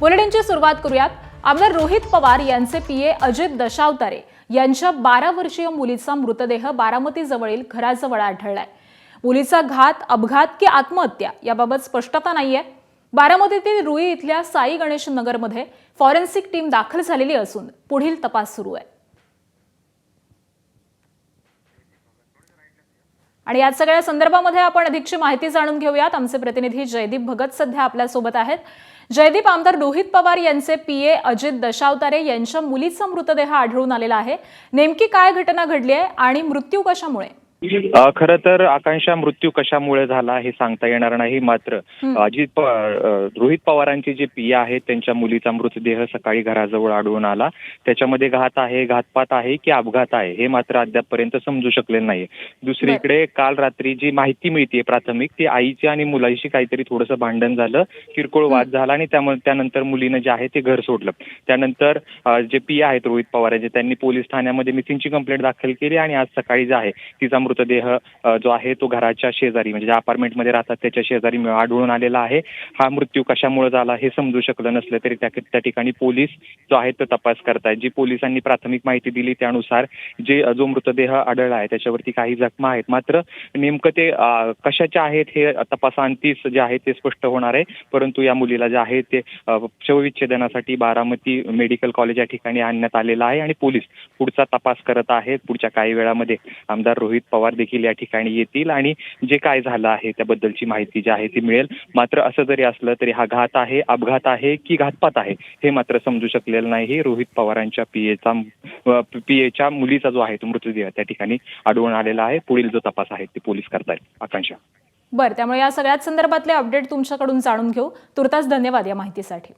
बुलेटिनची सुरुवात करूयात। आमदार रोहित पवार यांचे पीए अजित दशावतारे यांच्या 12 वर्षीय मुलीचा मृतदेह बारामती जवळील घराजवळ आढळलाय। मुलीचा घात, अपघात की आत्महत्या याबाबत स्पष्टता नाहीये। बारामतीतील रुई इथल्या साई गणेश नगरमध्ये फॉरेन्सिक टीम दाखल झालेली असून पुढील तपास सुरू आहे। आणि या सगळ्या संदर्भामध्ये आपण अधिकची माहिती जाणून घेऊयात। आमचे प्रतिनिधी जयदीप भगत सध्या आपल्या सोबत आहेत। जयदीप, आमदार रोहित पवार यांचे पीए अजित दशावतारे यांच्या मुलीचा मृतदेह आढळून आलेला आहे। नेमकी काय घटना घडली आहे आणि मृत्यू कशामुळे? खरं तर आकांक्षा मृत्यू कशामुळे झाला हे सांगता येणार नाही। मात्र रोहित पवारांचे जे पीए आहेत त्यांच्या मुलीचा मृतदेह सकाळी घराजवळ आढळून आला। त्याच्यामध्ये घात आहे, घातपात आहे की अपघात आहे हे मात्र अद्यापपर्यंत समजू शकले नाही। दुसरीकडे काल रात्री जी माहिती मिळते प्राथमिक, ती आईची आणि मुलाशी काहीतरी थोडंसं भांडण झालं, किरकोळ वाद झाला आणि त्यानंतर मुलीनं जे आहे ते घर सोडलं। त्यानंतर जे पीए आहेत रोहित पवारांचे, त्यांनी पोलीस ठाण्यामध्ये मिसिंगची कंप्लेंट दाखल केली आणि आज सकाळी जे आहे तिचा मृतदेह जो आहे तो घराच्या शेजारी, म्हणजे ज्या अपार्टमेंटमध्ये राहतात त्याच्या शेजारी आढळून आलेला आहे। हा मृत्यू कशामुळे झाला हे समजू शकलं नसलं तरी त्या ठिकाणी पोलीस जो आहे तो तपास करतायत। जी पोलिसांनी प्राथमिक माहिती दिली त्यानुसार जो मृतदेह आढळला आहे त्याच्यावरती काही जखमा आहेत। मात्र नेमकं ते कशाच्या आहेत हे तपासांतीच जे आहे ते स्पष्ट होणार आहे। परंतु या मुलीला जे आहे ते शवविच्छेदनासाठी बारामती मेडिकल कॉलेज या ठिकाणी आणण्यात आलेलं आहे आणि पोलीस पुढचा तपास करत आहेत। पुढच्या काही वेळामध्ये आमदार रोहित पवार देखील या ठिकाणी येतील आणि जे काय झालं आहे त्याबद्दलची माहिती जी आहे ती मिळेल। मात्र असं जरी असलं तरी हा घात आहे, अपघात आहे की घातपात आहे हे मात्र समजू शकलेलं नाही। रोहित पवारांच्या पीएच्या मुलीचा जो आहे तो मृतदेह त्या ठिकाणी आढळून आलेला आहे। पुढील जो तपास आहे ते पोलीस करतायत। आकांक्षा, बरं, त्यामुळे या सगळ्याच संदर्भातले अपडेट तुमच्याकडून जाणून घेऊ। तुर्तास धन्यवाद या माहितीसाठी।